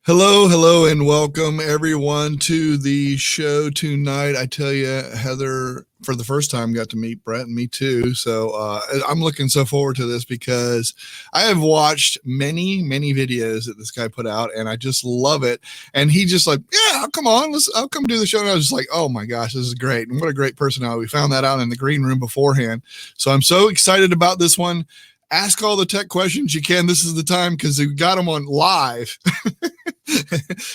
Hello, hello, and welcome everyone to the show tonight. I tell you, Heather, for the first time, got to meet Brett, and me too. So I'm looking so forward to this because I have watched many videos that this guy put out, and I just love it. And he just like, yeah, come on, I'll come do the show. And I was just like, oh my gosh, this is great. And what a great personality. We found that out in the green room beforehand. So I'm so excited about this one. Ask all the tech questions you can. This is the time because we got them on live.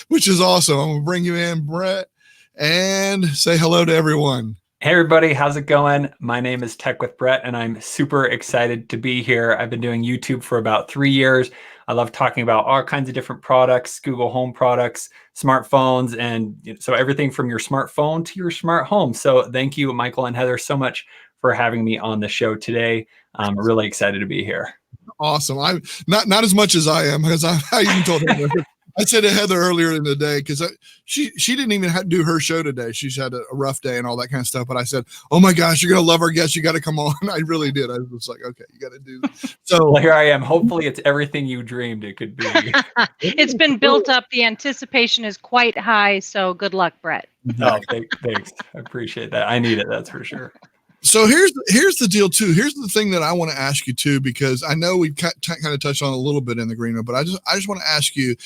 Which is awesome. I'm gonna bring you in, Brett, and say hello to everyone. Hey everybody, how's it going? My name is Tech with Brett, and I'm super excited to be here. I've been doing YouTube for about 3 years. I love talking about all kinds of different products, Google Home products, smartphones, and so everything from your smartphone to your smart home. So thank you, Michael and Heather, so much for having me on the show today. I'm really excited to be here. Awesome. I'm not as much as I am, because I even told her. I said to Heather earlier in the day, because she didn't even have to do her show today. She's had a rough day and all that kind of stuff. But I said, oh my gosh, you're going to love our guest. You got to come on. I really did. I was like, okay, you got to do this. So well, here I am. Hopefully it's everything you dreamed it could be. It's been built up. The anticipation is quite high. So good luck, Brett. Oh, thanks. I appreciate that. I need it. That's for sure. So here's the deal too. Here's the thing that I want to ask you too, because I know we've kind of touched on a little bit in the green room, but I just want to ask you,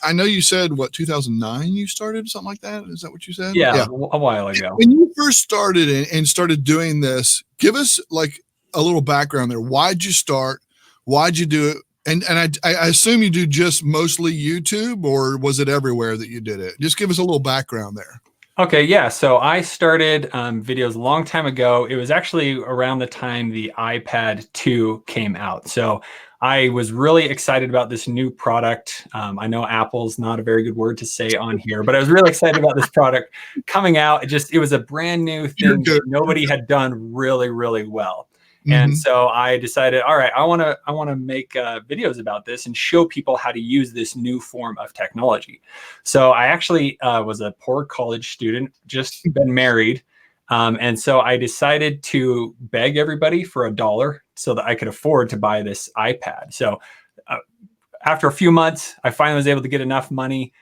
I know you said what, 2009 you started, something like that. Is that what you said? Yeah. A while ago. When you first started and started doing this, give us like a little background there. Why'd you start? Why'd you do it? And I assume you do just mostly YouTube, or was it everywhere that you did it? Just give us a little background there. Okay, yeah. So I started videos a long time ago. It was actually around the time the iPad 2 came out. So I was really excited about this new product. I know Apple's not a very good word to say on here, but I was really excited about this product coming out. It was a brand new thing that nobody had done really well. And so I decided, all right, I want to make videos about this and show people how to use this new form of technology. So I actually was a poor college student, just been married. And so I decided to beg everybody for $1 so that I could afford to buy this iPad. So after a few months, I finally was able to get enough money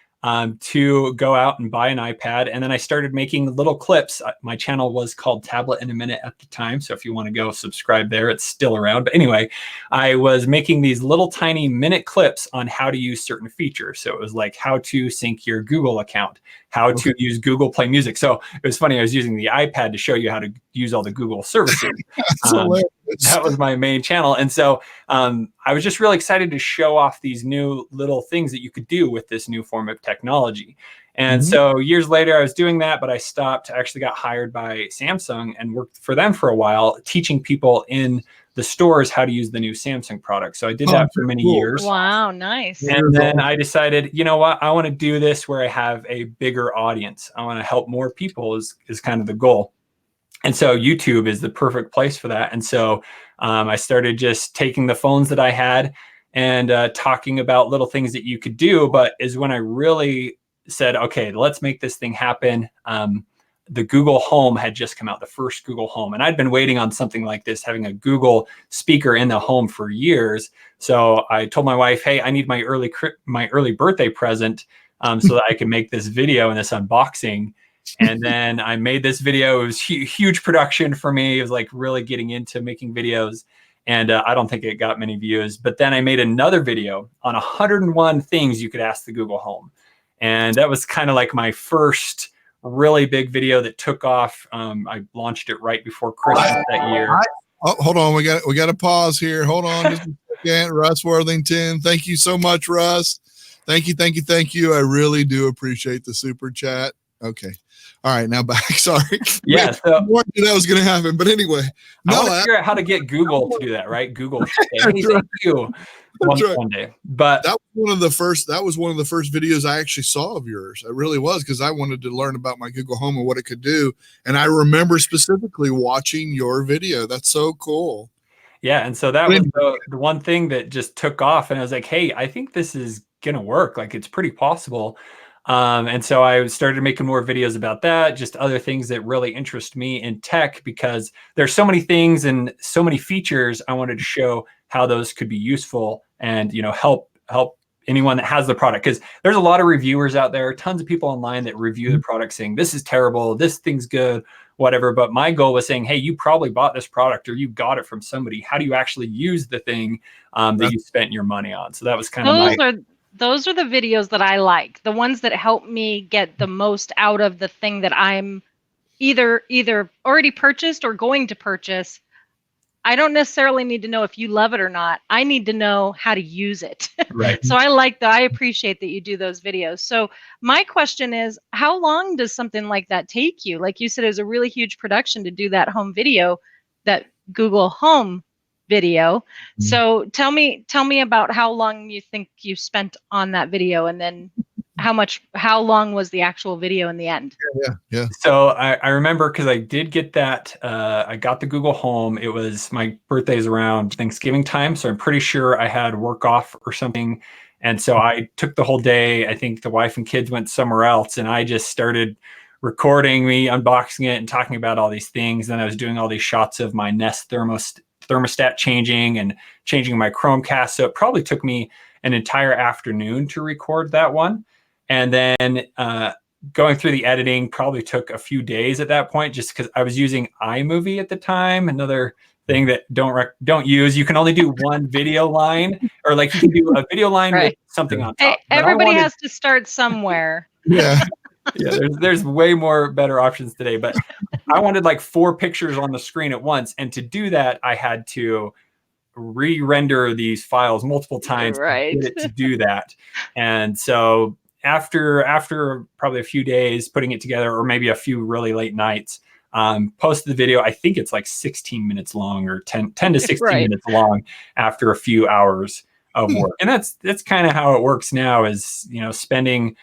to go out and buy an iPad. And then I started making little clips. My channel was called Tablet in a Minute at the time. So if you want to go subscribe there, it's still around. But anyway, I was making these little tiny minute clips on how to use certain features. So it was like how to sync your Google account, how to use Google Play Music. So it was funny, I was using the iPad to show you how to use all the Google services. That was my main channel. And so I was just really excited to show off these new little things that you could do with this new form of technology. And so years later, I was doing that, but I stopped. I actually got hired by Samsung and worked for them for a while, teaching people in the stores how to use the new Samsung product. So I did that for many years. Wow, nice. And then I decided, you know what, I want to do this where I have a bigger audience. I want to help more people is kind of the goal. And so YouTube is the perfect place for that. And so I started just taking the phones that I had and talking about little things that you could do. But is when I really said, okay, let's make this thing happen. The Google Home had just come out, the first Google Home. And I'd been waiting on something like this, having a Google speaker in the home for years. So I told my wife, hey, I need my early birthday present so that I can make this video and this unboxing. And then I made this video. It was huge production for me. It was like really getting into making videos. And I don't think it got many views. But then I made another video on 101 things you could ask the Google Home. And that was kind of like my first really big video that took off. I launched it right before Christmas that year. Hold on. We got to pause here. Hold on just a second. Russ Worthington. Thank you so much, Russ. Thank you. I really do appreciate the super chat. Okay. All right, now back. Sorry. Yeah, so that was going to happen, but anyway. I want to figure out how to get Google to do that, right? Google should say, hey, thank you one day. But that was one of the first videos I actually saw of yours. It really was, because I wanted to learn about my Google Home and what it could do. And I remember specifically watching your video. That's so cool. Yeah, and so that was the one thing that just took off. And I was like, hey, I think this is going to work. Like, it's pretty possible. And so I started making more videos about that, just other things that really interest me in tech, because there's so many things and so many features. I wanted to show how those could be useful and, help anyone that has the product, because there's a lot of reviewers out there, tons of people online that review the product saying this is terrible, this thing's good, whatever. But my goal was saying, hey, you probably bought this product or you got it from somebody. How do you actually use the thing that you spent your money on? So that was kind of those are the videos that I like, the ones that help me get the most out of the thing that I'm either already purchased or going to purchase. I don't necessarily need to know if you love it or not. I need to know how to use it. right. So I appreciate that you do those videos. So my question is, how long does something like that take you? Like you said, it was a really huge production to do that home video, that Google Home video. So tell me about how long you think you spent on that video, and then how long was the actual video in the end? Yeah. So I remember, because I did get that, I got the Google Home. It was, my birthday's around Thanksgiving time, so I'm pretty sure I had work off or something. And so I took the whole day. I think the wife and kids went somewhere else, and I just started recording me unboxing it and talking about all these things. Then I was doing all these shots of my Nest thermostat changing and changing my Chromecast. So it probably took me an entire afternoon to record that one. And then going through the editing probably took a few days at that point, just because I was using iMovie at the time. Another thing that don't use. You can only do one video line, or like you can do a video line with something on top. Everybody has to start somewhere. Yeah. Yeah, there's way more better options today, but I wanted like 4 pictures on the screen at once. And to do that, I had to re-render these files multiple times to get it to do that. And so after probably a few days putting it together, or maybe a few really late nights, posted the video. I think it's like 16 minutes long, or 10 to 16 minutes long after a few hours of work. And that's kind of how it works now, is, spending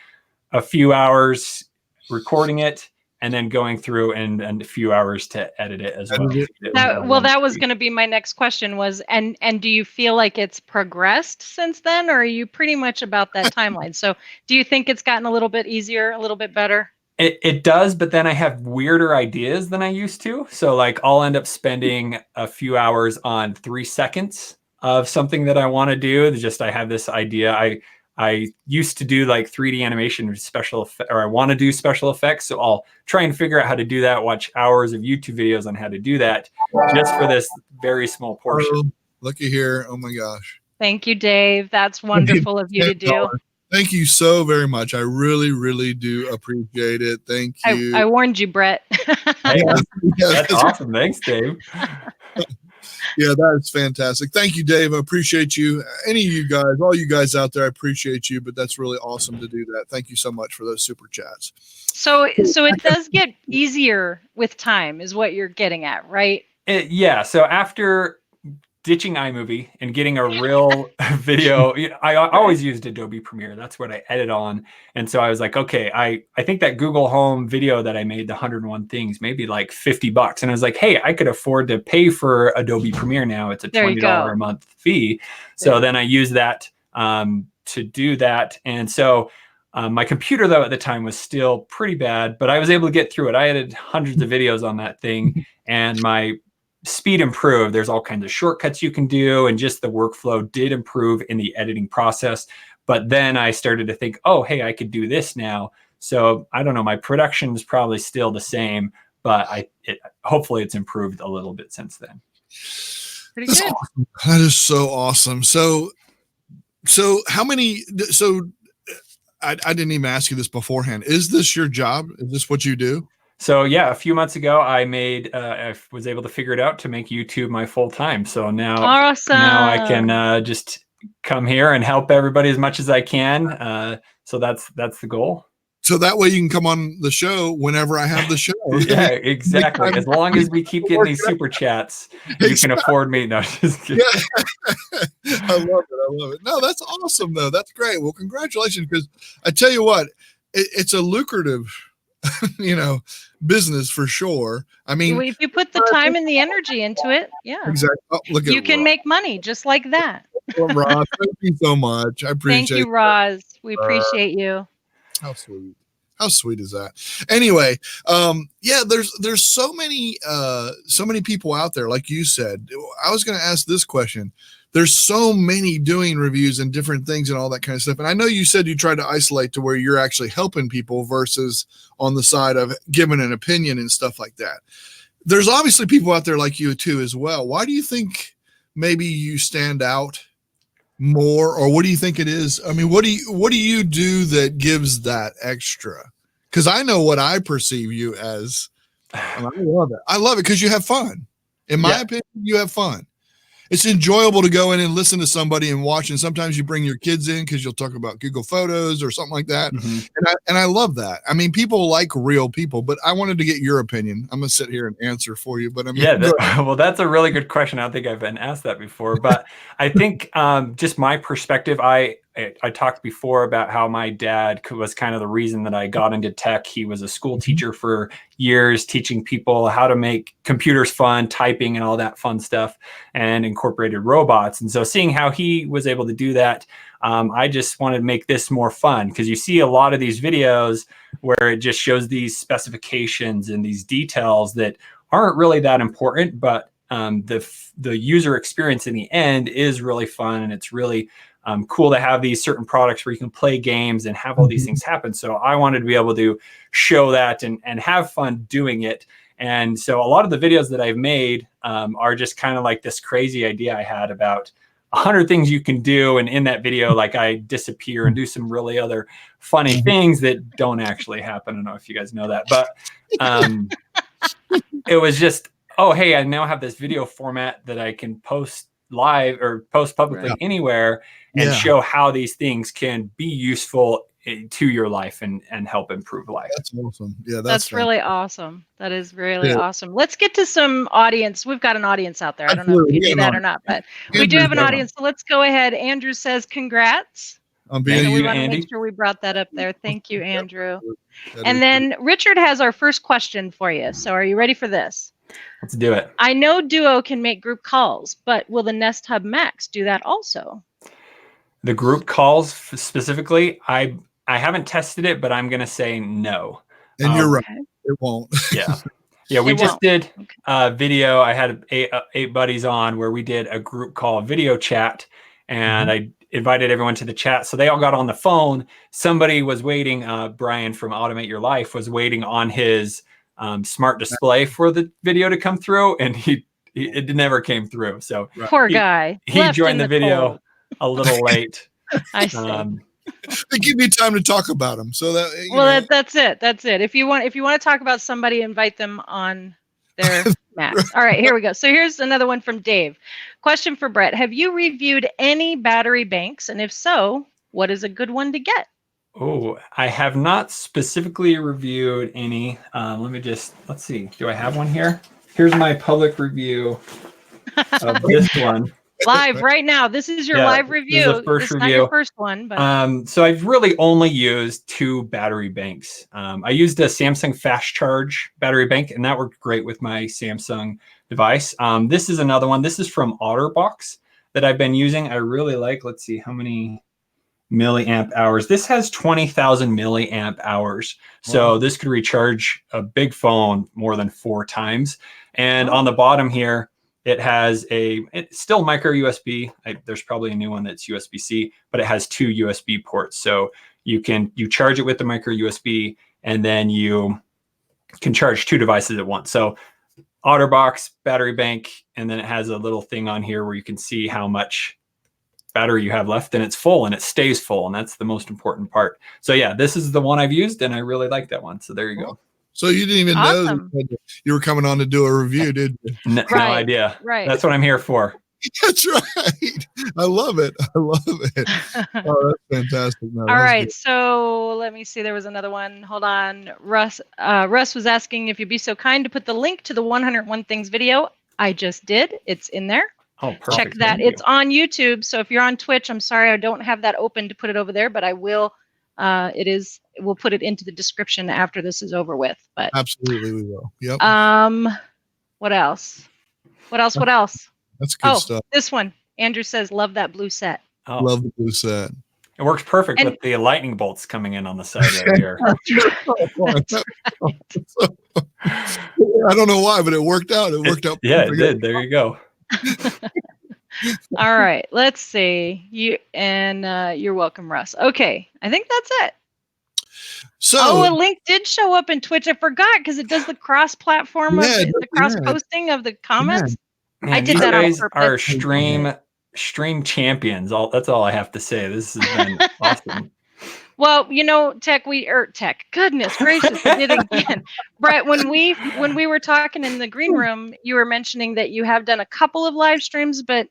a few hours recording it and then going through and a few hours to edit it as well. That was going to be my next question, was, and do you feel like it's progressed since then, or are you pretty much about that timeline? So do you think it's gotten a little bit easier, a little bit better? It does, but then I have weirder ideas than I used to. So like I'll end up spending a few hours on 3 seconds of something that I want to do. I have this idea. I used to do like 3D animation or I want to do special effects. So I'll try and figure out how to do that, watch hours of YouTube videos on how to do that, just for this very small portion. Oh, looky here. Oh my gosh. Thank you, Dave. That's wonderful of you to do. Thank you so very much. I really, really do appreciate it. Thank you. I warned you, Brett. Hey, that's awesome. Thanks, Dave. Yeah, that's fantastic. Thank you, Dave. I appreciate you. Any of you guys, all you guys out there, I appreciate you, but that's really awesome to do that. Thank you so much for those super chats. So it does get easier with time, is what you're getting at, right? Yeah. So after ditching iMovie and getting a real video, I always used Adobe Premiere. That's what I edit on. And so I was like, okay, I think that Google Home video that I made, the 101 things, maybe like $50. And I was like, hey, I could afford to pay for Adobe Premiere now. It's a $20 a month fee. So then I used that to do that. And so my computer, though, at the time was still pretty bad, but I was able to get through it. I edited hundreds of videos on that thing, and my speed improved. There's all kinds of shortcuts you can do, and just the workflow did improve in the editing process. But then I started to think, oh, hey, I could do this now. So I don't know, my production is probably still the same, but hopefully it's improved a little bit since then. Pretty good. Awesome. That is so awesome. So how many, I didn't even ask you this beforehand. Is this your job? Is this what you do? So yeah, a few months ago, I was able to figure it out to make YouTube my full time. So now I can just come here and help everybody as much as I can. So that's the goal. So that way you can come on the show whenever I have the show. Yeah, exactly. As long as we keep getting these super chats, you can afford me. No, just kidding. Yeah. I love it. No, that's awesome though. That's great. Well, congratulations, because I tell you what, it's a lucrative business for sure. I mean, if you put the time and the energy into it, yeah, exactly. Oh, look at you can make money just like that. Well, Roz, thank you so much. I appreciate it. Thank you, Roz. We appreciate you. How sweet. How sweet is that? Anyway, yeah, there's so many people out there, like you said. I was going to ask this question. there's so many doing reviews and different things and all that kind of stuff. And I know you said you tried to isolate to where you're actually helping people versus on the side of giving an opinion and stuff like that. There's obviously people out there like you too as well. Why do you think maybe you stand out more, or what do you think it is? I mean, what do you do that gives that extra? Because I know what I perceive you as. And I love it. I love it because you have fun. In my opinion, you have fun. It's enjoyable to go in and listen to somebody and watch. And sometimes you bring your kids in because you'll talk about Google Photos or something like that. And I love that. I mean, people like real people, but I wanted to get your opinion. I'm going to sit here and answer for you. But I mean, well, that's a really good question. I don't think I've been asked that before, but I think just my perspective, I talked before about how my dad was kind of the reason that I got into tech. He was a school teacher for years, teaching people how to make computers fun, typing and all that fun stuff, and incorporated robots. And so seeing how he was able to do that, I just wanted to make this more fun, because you see a lot of these videos where it just shows these specifications and these details that aren't really that important, but the user experience in the end is really fun, and it's really cool to have these certain products where you can play games and have all these things happen. So I wanted to be able to show that and have fun doing it. And so a lot of the videos that I've made are just kind of like this crazy idea I had about 100 things you can do. And in that video, like, I disappear and do some really other funny things that don't actually happen. I don't know if you guys know that, but it was just, oh, hey, I now have this video format that I can post live or post publicly anywhere and show how these things can be useful to your life and help improve life. That's awesome. Yeah, that's really awesome. That is really awesome. Let's get to some audience. We've got an audience out there. I don't know if you knew that or not, but we do have an audience. So let's go ahead. Andrew says, congrats. We want to make sure we brought that up there. Thank you, Andrew. And then Richard has our first question for you. So are you ready for this? Let's do it. I know Duo can make group calls, but will the Nest Hub Max do that also? The group calls specifically, I haven't tested it, but I'm going to say no. And you're right. It won't. Yeah, we just did a video. I had eight buddies on where we did a group call video chat, and I invited everyone to the chat. So they all got on the phone. Somebody was waiting. Brian from Automate Your Life was waiting on his smart display for the video to come through, and it never came through. So poor guy. He joined the video a little late. I see. They give me time to talk about them, so that that's it. That's it. If you want to talk about somebody, invite them on their Max. All right, here we go. So here's another one from Dave. Question for Brett: have you reviewed any battery banks, and if so, what is a good one to get? Oh, I have not specifically reviewed any. Let's see. Do I have one here? Here's my public review of this one. Live right now. This is your live review. This is the first review. Not your first one, but so I've really only used 2 battery banks. I used a Samsung fast charge battery bank, and that worked great with my Samsung device. This is another one. This is from OtterBox that I've been using. I really like. Let's see how many milliamp hours. This has 20,000 milliamp hours. So this could recharge a big phone more than 4 times. And on the bottom here, it has it's still micro USB. There's probably a new one that's USB-C, but it has 2 USB ports. So you charge it with the micro USB, and then you can charge 2 devices at once. So OtterBox battery bank, and then it has a little thing on here where you can see how much battery you have left, and it's full, and it stays full, and that's the most important part. So yeah, this is the one I've used, and I really like that one. So there you go. So you didn't even know you were coming on to do a review, did you? No idea. Right. That's what I'm here for. That's right. I love it. I love it. Oh, that's fantastic. No, all right. Good. So let me see. There was another one. Hold on. Russ was asking if you'd be so kind to put the link to the 101 Things video. I just did. It's in there. Oh, perfect. Check that. It's on YouTube. So if you're on Twitch, I'm sorry I don't have that open to put it over there, but I will. We'll put it into the description after this is over with. But absolutely, we will. Yep. What else? What else? That's good stuff. This one. Andrew says, "Love that blue set." Oh. Love the blue set. It works perfect with the lightning bolts coming in on the side right here. I don't know why, but it worked out. It worked out. Yeah, it did. There you go. All right, let's see. You're welcome, Russ. Okay, I think that's it. So, a link did show up in Twitch. I forgot because it does the cross-platform the cross-posting of the comments. Man, I did these that on guys are purpose. stream champions. That's all I have to say. This has been awesome. Well, Tech. Goodness gracious, I did it again. Brett, when we were talking in the green room, you were mentioning that you have done a couple of live streams, but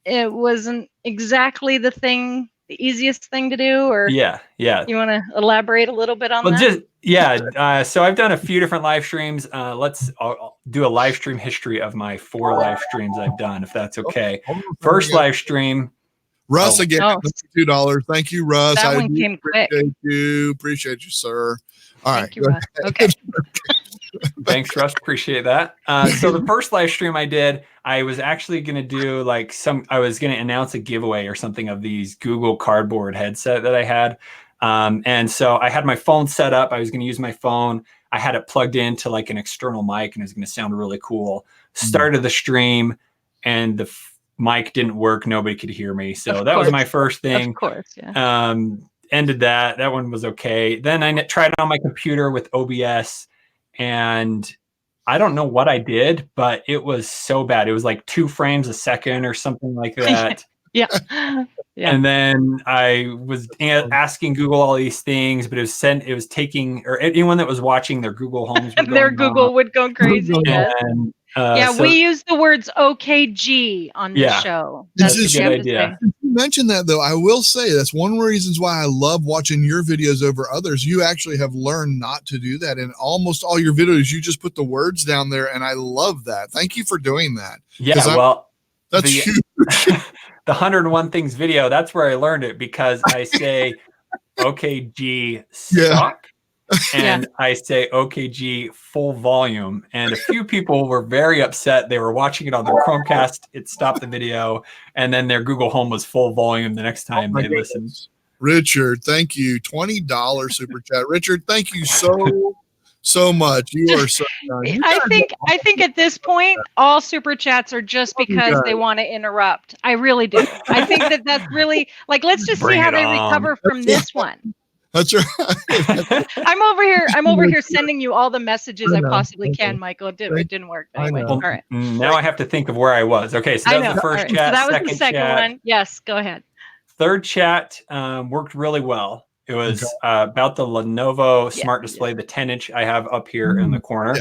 it wasn't exactly the easiest thing to do, or yeah. You want to elaborate a little bit on that? So I've done a few different live streams. I'll do a live stream history of my 4 live streams I've done, if that's okay. First live stream. Russ again, $2. Thank you, Russ. That one came quick. Appreciate you, sir. All Thank you, Russ. Okay. Thanks, Russ. Appreciate that. So the first live stream I did, I was actually going to do I was going to announce a giveaway or something of these Google Cardboard headset that I had. And so I had my phone set up. I was going to use my phone. I had it plugged into like an external mic and it was going to sound really cool. Started the stream and the mic didn't work. Nobody could hear me. So that was my first thing. Of course, yeah. Ended that. That one was okay. Then I tried it on my computer with OBS, and I don't know what I did, but it was so bad. It was like 2 frames a second or something like that. Yeah. And then I was asking Google all these things, but it was taking, or anyone that was watching their Google Homes would go crazy. And, we use the words OKG on this show. That's a good idea. You mentioned that, though. I will say that's one of the reasons why I love watching your videos over others. You actually have learned not to do that. In almost all your videos, you just put the words down there, and I love that. Thank you for doing that. Yeah, that's huge. The 101 Things video, that's where I learned it, because I say OKG stock. And I say OKG full volume, and a few people were very upset. They were watching it on their Chromecast. It stopped the video, and then their Google Home was full volume the next time they listened. Richard, thank you. $20 super chat. Richard, thank you so much. You are so kind. I think at this point, all super chats are just because they want to interrupt. I really do. I think that's really let's just see how they recover from this one. That's right. I'm over here sending you all the messages I possibly can, Michael. It didn't work. Anyway, all right. Now I have to think of where I was. Okay, so that was the first chat. So that was the second one. Yes, go ahead. Third chat worked really well. It was about the Lenovo Smart Display, the 10-inch I have up here in the corner.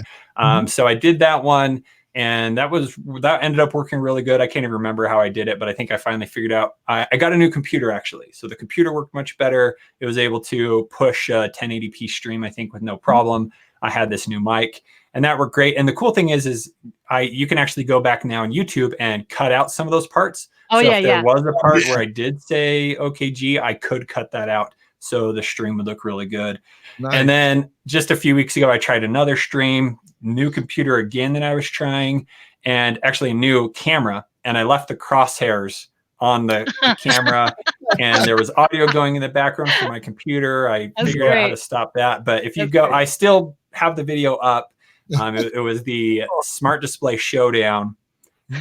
So I did that one. And that ended up working really good. I can't even remember how I did it, but I think I finally figured out. I got a new computer, actually. So the computer worked much better. It was able to push a 1080p stream, I think, with no problem. I had this new mic, and that worked great. And the cool thing is you can actually go back now on YouTube and cut out some of those parts. If there was a part where I did say OKG, I could cut that out, so the stream would look really good. Nice. And then just a few weeks ago, I tried another stream, new computer again that I was trying, and actually a new camera. And I left the crosshairs on the camera, and there was audio going in the background from my computer. I figured out how to stop that. But if you I still have the video up. It was the Smart Display Showdown,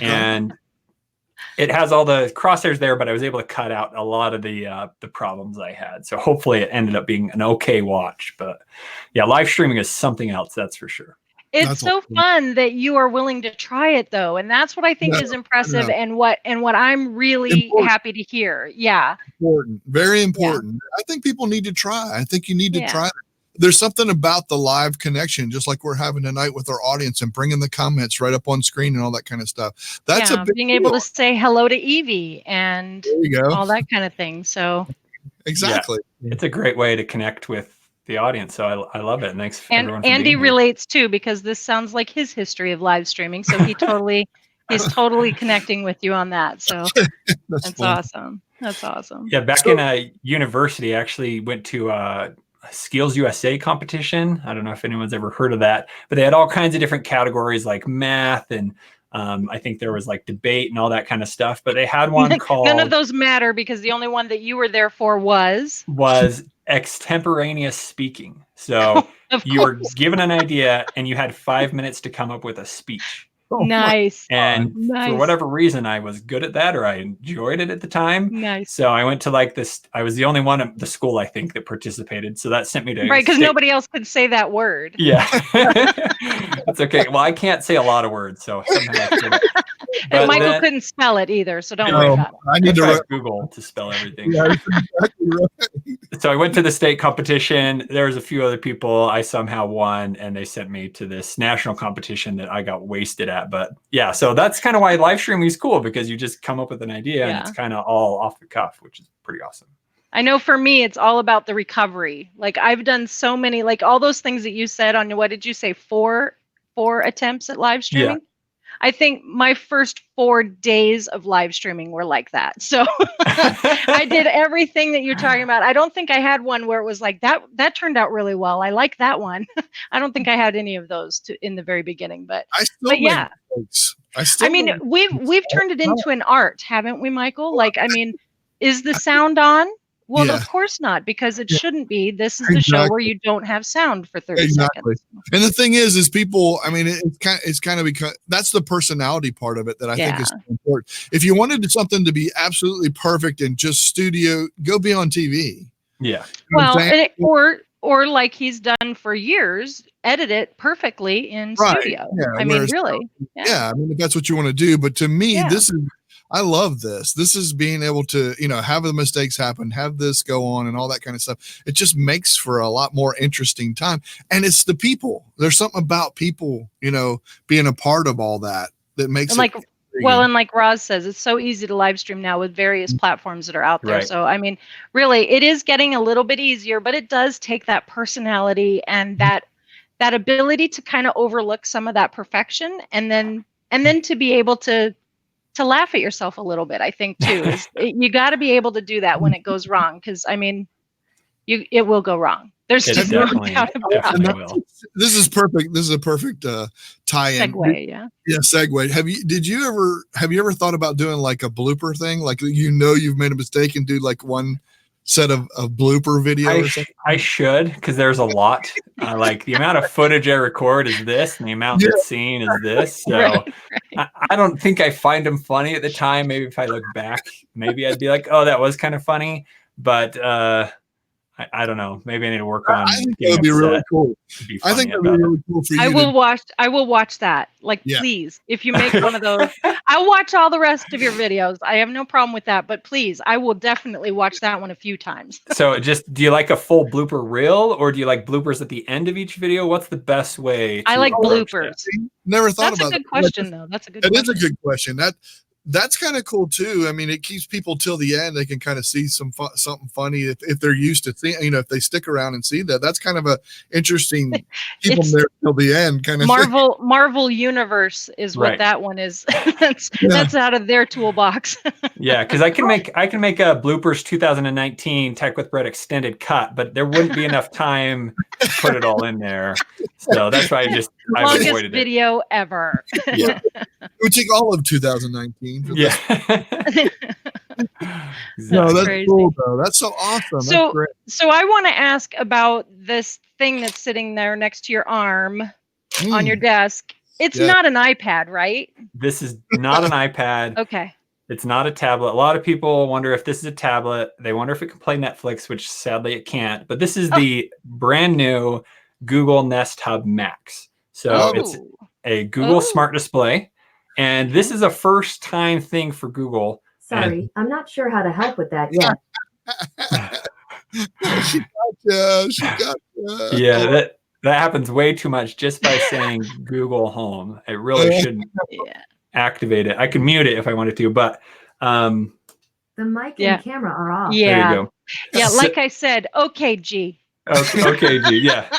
and it has all the crosshairs there, but I was able to cut out a lot of the problems I had. So hopefully it ended up being an okay watch. But yeah, live streaming is something else, that's for sure. It's so fun that you are willing to try it, though, and that's what I think is impressive, and what I'm really happy to hear. Yeah, important, very important. I think people need to try. I think you need to try it. There's something about the live connection, just like we're having tonight with our audience, and bringing the comments right up on screen and all that kind of stuff. That's being able to say hello to Evie and all that kind of thing. So exactly, it's a great way to connect with the audience. So I love it. And thanks for everyone for Andy relates too, because this sounds like his history of live streaming. So he's totally connecting with you on that. So that's awesome. That's awesome. Yeah, back in university, I actually went to Skills USA competition. I don't know if anyone's ever heard of that, but they had all kinds of different categories like math, and I think there was like debate and all that kind of stuff. But they had one called none of those matter, because the only one that you were there for was extemporaneous speaking. So you were given an idea and you had 5 minutes to come up with a speech. Nice. And Nice. for whatever reason, I was good at that, or I enjoyed it at the time. Nice. So I went to like this. I was the only one at the school, I think, that participated. So that sent me to Right, because nobody else could say that word. Yeah, that's okay. Well, I can't say a lot of words, so somehow. And Michael couldn't spell it either, so don't worry about it. I need to Google to spell everything. Yeah, exactly right. So I went to the state competition. There was a few other people. I somehow won, and they sent me to this national competition that I got wasted at. But yeah, so that's kind of why live streaming is cool, because you just come up with an idea and it's kind of all off the cuff, which is pretty awesome. I know for me, it's all about the recovery. Like I've done so many, like all those things that you said on, what did you say, four attempts at live streaming? Yeah. I think my first 4 days of live streaming were like that. So I did everything that you're talking about. I don't think I had one where it was like that turned out really well. I like that one. I don't think I had any of those in the very beginning, but yeah. I mean, we've turned it into an art, haven't we, Michael? Like, I mean, is the sound on? Well, of course not, because it shouldn't be. This is the show where you don't have sound for 30 seconds. And the thing is people, I mean, it's kind of because that's the personality part of it that I think is important. If you wanted something to be absolutely perfect and just studio, go be on TV. Yeah. Well, or like he's done for years, edit it perfectly in studio. Yeah, I mean, really. Yeah, I mean, if that's what you want to do. But to me, I love this. This is being able to, have the mistakes happen, have this go on and all that kind of stuff. It just makes for a lot more interesting time. And it's the people. There's something about people, being a part of all that makes it. And like Roz says, it's so easy to live stream now with various platforms that are out there. Right. So, I mean, really, it is getting a little bit easier, but it does take that personality and that ability to kind of overlook some of that perfection and then to be able to laugh at yourself a little bit, I think too. You got to be able to do that when it goes wrong, because I mean, it will go wrong. There's just no doubt about it. This is perfect. This is a perfect tie-in. Segue, yeah. Yeah, segue. Have you ever thought about doing like a blooper thing? Like you've made a mistake and do like one set of blooper video or something? I should, because there's a lot. Like the amount of footage I record is this, and the amount that's seen is this. So I don't think I find them funny at the time. Maybe if I look back, maybe I'd be like, oh, that was kind of funny. But I don't know. Maybe I need to work on. I think that would be really cool. I think that would be really cool for you. I will watch that. Like, please, if you make one of those, I'll watch all the rest of your videos. I have no problem with that. But please, I will definitely watch that one a few times. So, do you like a full blooper reel, or do you like bloopers at the end of each video? What's the best way? I like bloopers. Never thought about that. That's a good question, though. That's a good. It is a good question. That's kind of cool too. I mean, it keeps people till the end. They can kind of see something funny if they're used to seeing, if they stick around and see that. That's kind of a interesting keep them there till the end kind of Marvel Universe is what that one is. That's out of their toolbox. Yeah, because I can make a bloopers 2019 Tech with Brett extended cut, but there wouldn't be enough time to put it all in there. So that's why I longest avoided it. Video ever. Yeah, it would take all of 2019. Yeah. No, that's crazy. Cool though. That's so awesome. So I want to ask about this thing that's sitting there next to your arm on your desk. It's not an iPad, right? This is not an iPad. Okay. It's not a tablet. A lot of people wonder if this is a tablet. They wonder if it can play Netflix, which sadly it can't. But this is the brand new Google Nest Hub Max. So it's a Google Smart Display. And this is a first time thing for Google. Sorry, I'm not sure how to help with that yet. She got you. Yeah, that happens way too much just by saying Google Home. It really shouldn't activate it. I can mute it if I wanted to, but the mic and camera are off. Yeah. There you go. Yeah, like I said, okay, G. Okay, G. Yeah.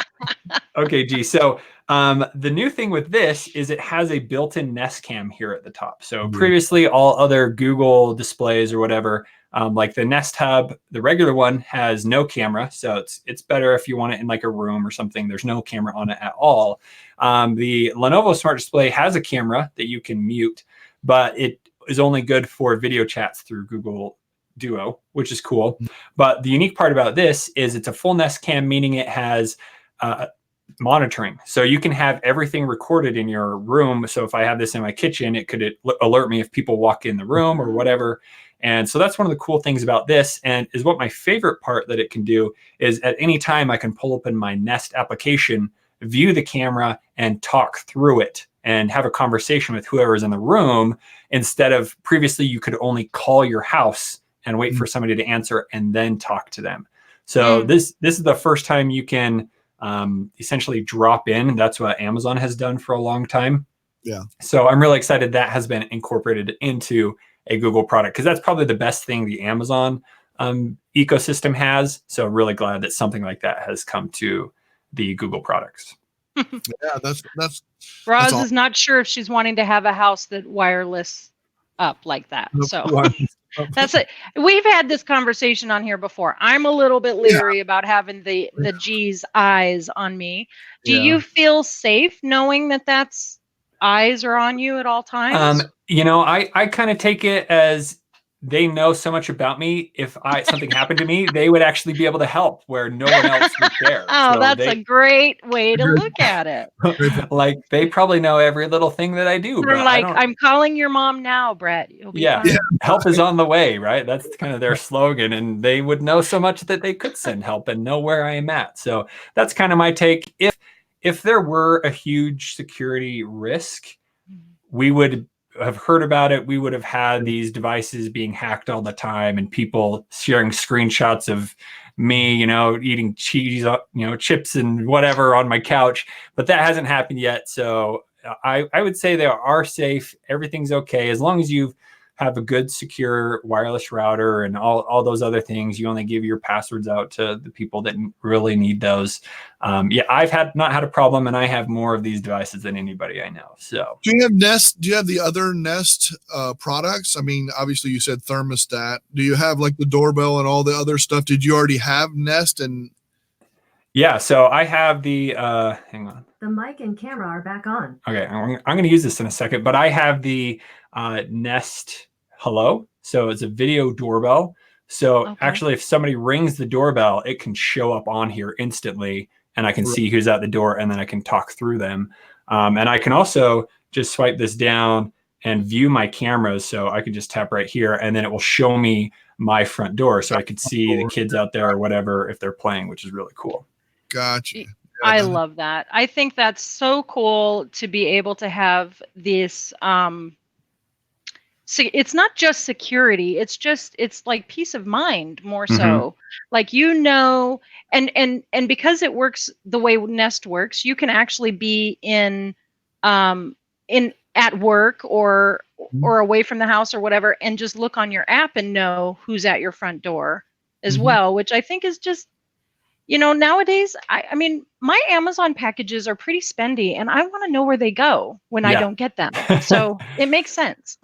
Okay, G. So the new thing with this is it has a built-in Nest Cam here at the top. So previously all other Google displays or whatever, like the Nest Hub, the regular one has no camera. So it's better if you want it in like a room or something. There's no camera on it at all. The Lenovo Smart Display has a camera that you can mute, but it is only good for video chats through Google Duo, which is cool. But the unique part about this is it's a full Nest Cam, meaning it has monitoring. So you can have everything recorded in your room. So if I have this in my kitchen, it could alert me if people walk in the room or whatever. And so that's one of the cool things about this, and is what my favorite part that it can do is at any time I can pull open my Nest application, view the camera, and talk through it and have a conversation with whoever's in the room, instead of previously you could only call your house and wait for somebody to answer and then talk to them. So this is the first time you can essentially drop in. That's what Amazon has done for a long time. Yeah. So I'm really excited that has been incorporated into a Google product, because that's probably the best thing the Amazon ecosystem has. So really glad that something like that has come to the Google products. Yeah, that's Roz is not sure if she's wanting to have a house that wireless up like that. So that's it. We've had this conversation on here before. I'm a little bit leery about having the G's eyes on me. Do you feel safe knowing that that's eyes are on you at all times? You know, I kind of take it as they know so much about me. If something happened to me, they would actually be able to help where no one else would care. Oh, so that's a great way to look at it. Like, they probably know every little thing that I do. They're like, I'm calling your mom now, Brett. You'll be fine. Help is on the way, right? That's kind of their slogan. And they would know so much that they could send help and know where I am at. So that's kind of my take. If there were a huge security risk, we would have heard about it. We would have had these devices being hacked all the time and people sharing screenshots of me, you know, eating cheese, you know, chips and whatever on my couch, but that hasn't happened yet. So I would say they are safe. Everything's okay. As long as you have a good, secure wireless router and all those other things, you only give your passwords out to the people that really need those. I've not had a problem, and I have more of these devices than anybody I know. So do you have Nest? Do you have the other Nest products? I mean, obviously you said thermostat. Do you have like the doorbell and all the other stuff? Did you already have Nest? And yeah, so I have the hang on. The mic and camera are back on. Okay, I'm going to use this in a second, but I have the Nest Hello. So it's a video doorbell. So actually, if somebody rings the doorbell, it can show up on here instantly, and I can see who's at the door, and then I can talk through them. And I can also just swipe this down and view my cameras. So I can just tap right here, and then it will show me my front door. So I could see the kids out there or whatever if they're playing, which is really cool. Gotcha. I love that. I think that's so cool to be able to have this. So it's not just security. It's like peace of mind more so. Like, you know, and because it works the way Nest works, you can actually be in at work or away from the house or whatever, and just look on your app and know who's at your front door as well, which I think is just, you know, nowadays, I mean, my Amazon packages are pretty spendy, and I want to know where they go when I don't get them. So it makes sense.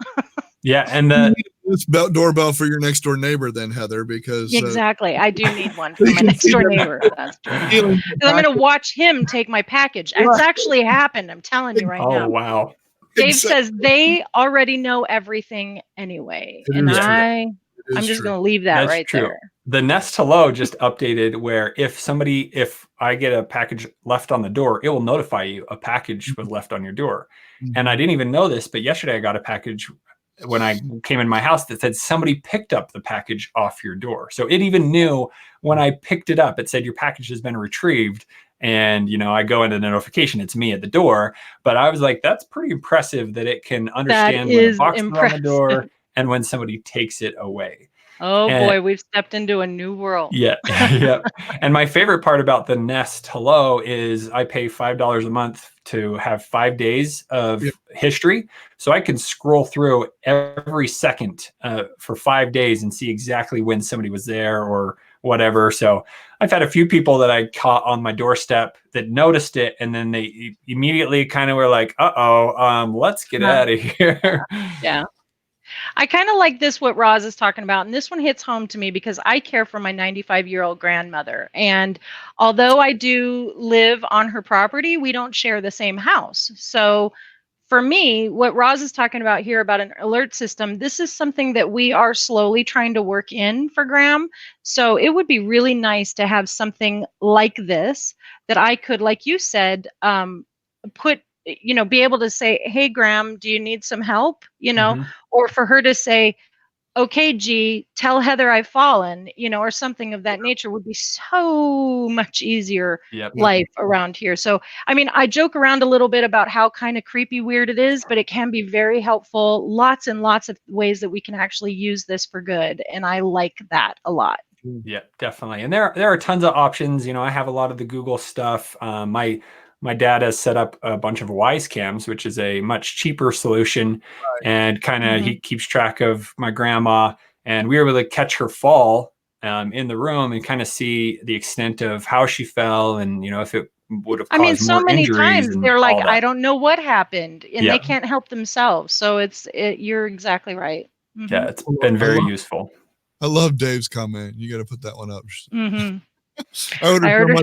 Yeah, and it's about doorbell for your next door neighbor, then, Heather, because exactly, I do need one for my next door neighbor. That's true. I'm going to watch him take my package. It's actually happened. I'm telling you right now. Oh wow! Dave says they already know everything anyway, and I'm just going to leave that right there. The Nest Hello just updated where if I get a package left on the door, it will notify you a package was left on your door. And I didn't even know this, but yesterday I got a package when I came in my house that said somebody picked up the package off your door. So it even knew when I picked it up, it said your package has been retrieved. And, you know, I go into the notification, it's me at the door. But I was like, that's pretty impressive that it can understand when a box is on the door and when somebody takes it away. Oh boy, we've stepped into a new world. Yeah. Yeah. And my favorite part about the Nest Hello is I pay $5 a month to have 5 days of history. So I can scroll through every second for 5 days and see exactly when somebody was there or whatever. So I've had a few people that I caught on my doorstep that noticed it, and then they immediately kind of were like, let's get out of here. Yeah. I kind of like this, what Roz is talking about. And this one hits home to me because I care for my 95-year-old grandmother. And although I do live on her property, we don't share the same house. So for me, what Roz is talking about here about an alert system, this is something that we are slowly trying to work in for Graham. So it would be really nice to have something like this that I could, like you said, put, be able to say, hey, Graham, do you need some help? Or for her to say, okay, G, tell Heather I've fallen, or something of that nature would be so much easier life around here. So, I mean, I joke around a little bit about how kind of creepy weird it is, but it can be very helpful. Lots and lots of ways that we can actually use this for good. And I like that a lot. Yeah, definitely. And there are tons of options. I have a lot of the Google stuff. My dad has set up a bunch of 𝐈𝐧𝐬𝐭𝐚𝐠, which is a much cheaper solution, and kind of he keeps track of my grandma, and we were able to catch her fall in the room and kind of see the extent of how she fell, and if it would have caused so more many injuries times they're like, I don't know what happened, and Yeah. they can't help themselves. So you're exactly right. Yeah, it's been very useful. I love Dave's comment. You got to put that one up. I ordered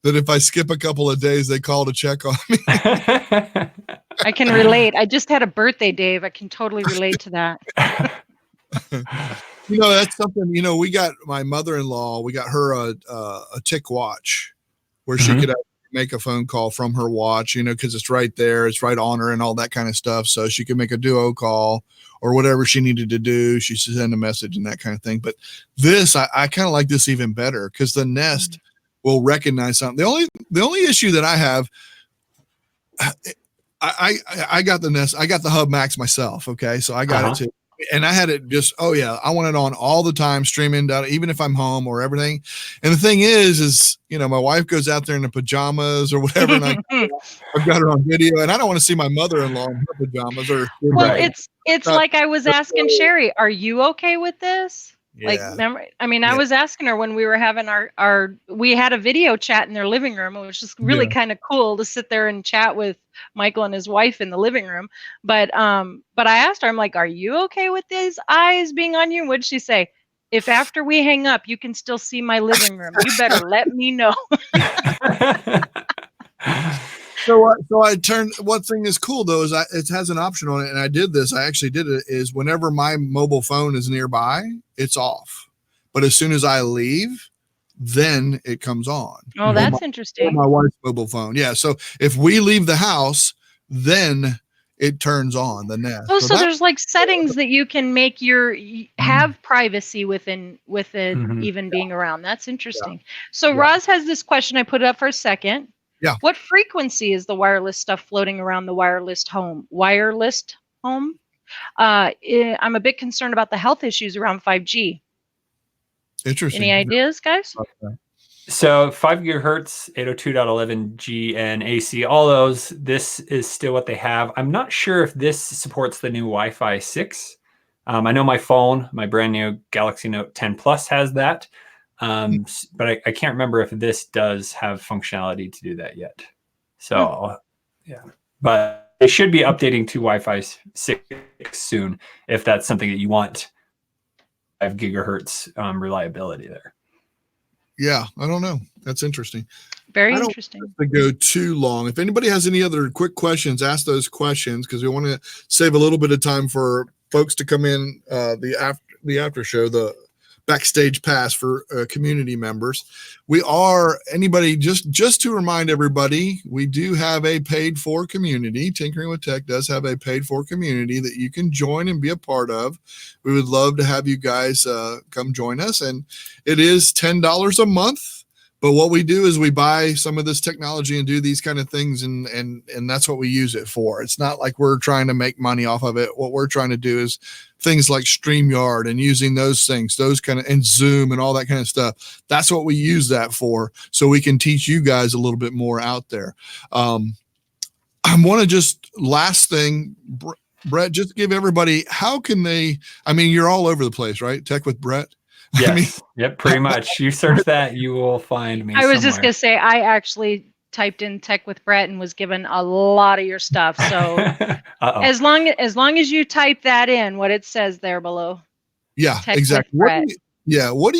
that if I skip a couple of days, they call to check on me. I can relate. I just had a birthday, Dave. I can totally relate to that. That's something, we got my mother-in-law, we got her a tick watch where she could make a phone call from her watch, because it's right there, it's right on her and all that kind of stuff. So she could make a duo call or whatever she needed to do. She should send a message and that kind of thing. But this, I kind of like this even better because the Nest will recognize something. The only issue that I have, I got the Nest, I got the Hub Max myself. Okay. So I got it too. And I had it just, I want it on all the time, streaming data, even if I'm home or everything. And the thing is, my wife goes out there in the pajamas or whatever, and I've got her on video, and I don't want to see my mother-in-law in her pajamas. Well, it's like I was asking Sherry, are you okay with this? Yeah. Like, remember, I mean, I was asking her when we were having we had a video chat in their living room. It was just really kind of cool to sit there and chat with Michael and his wife in the living room. But I asked her, I'm like, are you okay with these eyes being on you? What'd she say? If after we hang up, you can still see my living room, you better let me know. So I turned, one thing is cool though, is it has an option on it. And I actually did it, is whenever my mobile phone is nearby, it's off. But as soon as I leave, then it comes on. Oh, that's interesting. My wife's mobile phone. Yeah. So if we leave the house, then it turns on the Nest. Oh, so there's like settings that you can make have privacy within even being around. That's interesting. Yeah. So Roz has this question. I put it up for a second. Yeah. What frequency is the wireless stuff floating around the wireless home? I'm a bit concerned about the health issues around 5G. Interesting. Any ideas, guys? Okay. So 5 gigahertz, 802.11g, and AC, all those, this is still what they have. I'm not sure if this supports the new Wi-Fi 6. I know my phone, my brand new Galaxy Note 10 Plus has that. But I can't remember if this does have functionality to do that yet. So, but they should be updating to Wi-Fi 6 soon if that's something that you want. 5 gigahertz reliability there. Yeah, I don't know. That's interesting. Very interesting. To go too long. If anybody has any other quick questions, ask those questions because we want to save a little bit of time for folks to come in the after show, the backstage pass for community members. Just to remind everybody, we do have a paid for community. Tinkering with Tech does have a paid for community that you can join and be a part of. We would love to have you guys come join us. And it is $10 a month. But what we do is we buy some of this technology and do these kind of things, and that's what we use it for. It's not like we're trying to make money off of it. What we're trying to do is things like StreamYard and using those things, and Zoom and all that kind of stuff. That's what we use that for, so we can teach you guys a little bit more out there. I want to just, last thing, Brett, just give everybody, how can they, you're all over the place, right? Tech with Brett. Yes. Yep. Pretty much. You search that, you will find me. I was just going to say, I actually typed in Tech with Brett and was given a lot of your stuff. So as long as you type that in, what it says there below. Yeah, Tech exactly. What do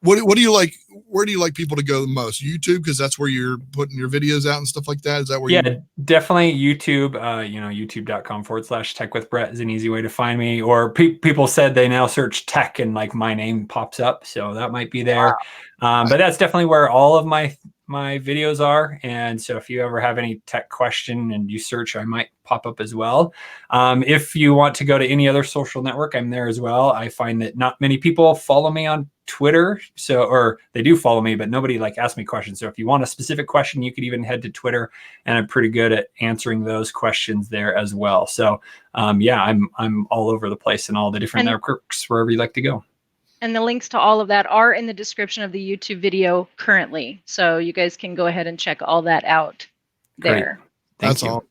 what do you like? Where do you like people to go the most? YouTube, because that's where you're putting your videos out and stuff like that. Is that where? Yeah, definitely YouTube. YouTube.com/TechWithBrett is an easy way to find me. Or people said they now search tech and like my name pops up, so that might be there. But that's definitely where all of my videos are. And so if you ever have any tech question and you search, I might pop up as well. If you want to go to any other social network, I'm there as well. I find that not many people follow me on Twitter, or they do follow me, but nobody like asks me questions. So if you want a specific question, you could even head to Twitter, and I'm pretty good at answering those questions there as well. So yeah, I'm all over the place in all the different networks, wherever you like to go. And the links to all of that are in the description of the YouTube video currently. So you guys can go ahead and check all that out there. That's all.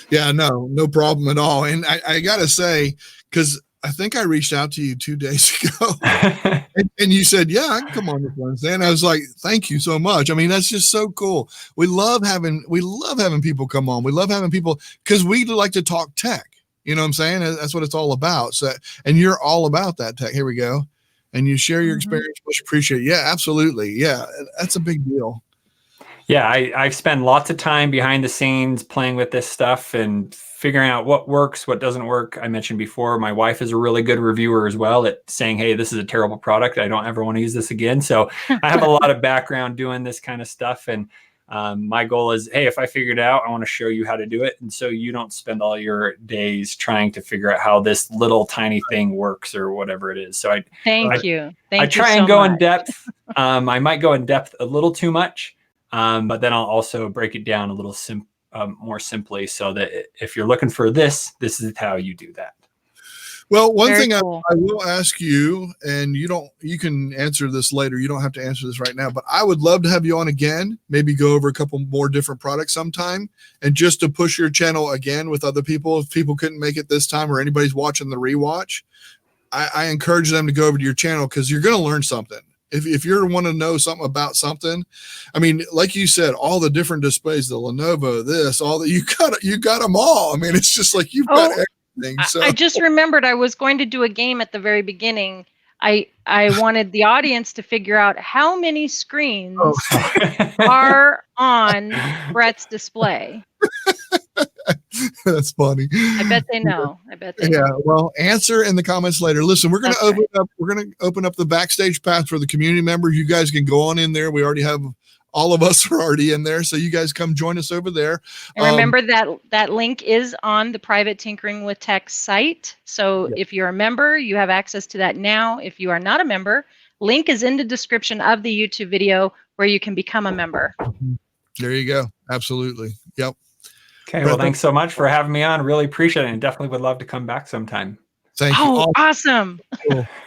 Yeah, no problem at all. And I got to say, because I think I reached out to you 2 days ago and you said, yeah, I can come on this Wednesday. And I was like, thank you so much. I mean, that's just so cool. We love having people come on. We love having people because we like to talk tech. You know what I'm saying? That's what it's all about. So, and you're all about that tech. Here we go. And you share your experience, much appreciated. Yeah, absolutely. Yeah, that's a big deal. Yeah, I've spent lots of time behind the scenes playing with this stuff and figuring out what works, what doesn't work. I mentioned before, my wife is a really good reviewer as well at saying, hey, this is a terrible product. I don't ever want to use this again. So I have a lot of background doing this kind of stuff. And my goal is, hey, if I figure it out, I want to show you how to do it. And so you don't spend all your days trying to figure out how this little tiny thing works or whatever it is. So I thank you. I try and go in depth. I might go in depth a little too much, but then I'll also break it down a little more simply so that if you're looking for this is how you do that. Well, one thing I will ask you, and you can answer this later. You don't have to answer this right now, but I would love to have you on again, maybe go over a couple more different products sometime, and just to push your channel again with other people. If people couldn't make it this time or anybody's watching the rewatch, I encourage them to go over to your channel because you're going to learn something. If you want to know something about something, I mean, like you said, all the different displays, the Lenovo, this, all that, you got them all. I mean, it's just like you've got everything. So I just remembered I was going to do a game at the very beginning. I wanted the audience to figure out how many screens are on Brett's display. That's funny. I bet they know. Know. Well, answer in the comments later. Listen, we're going to open up the backstage pass for the community members. You guys can go on in there. We already have all of us are already in there, so you guys come join us over there. And remember that link is on the private Tinkering with Tech site. So if you're a member, you have access to that now. If you are not a member, link is in the description of the YouTube video where you can become a member. There you go. Absolutely. Yep. Okay. Well, thanks so much for having me on. Really appreciate it, and definitely would love to come back sometime. Thank you. Oh, awesome.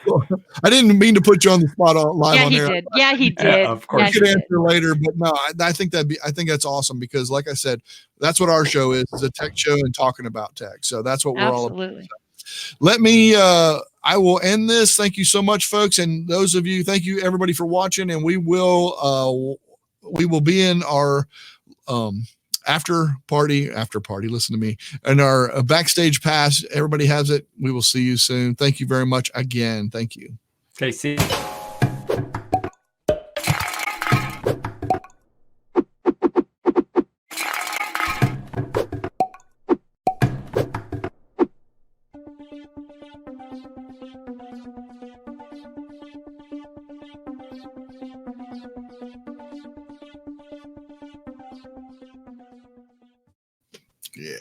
Cool. I didn't mean to put you on the spot live on there. Yeah, he did. Of course. You could answer later, but no, I think that's awesome because, like I said, that's what our show is a tech show and talking about tech. So that's what we're all about. Let me, I will end this. Thank you so much, folks. And those of you, thank you everybody for watching. And we will be in our, after party, listen to me, and our backstage pass. Everybody has it. We will see you soon. Thank you very much again. Thank you. Okay, see you. Yeah.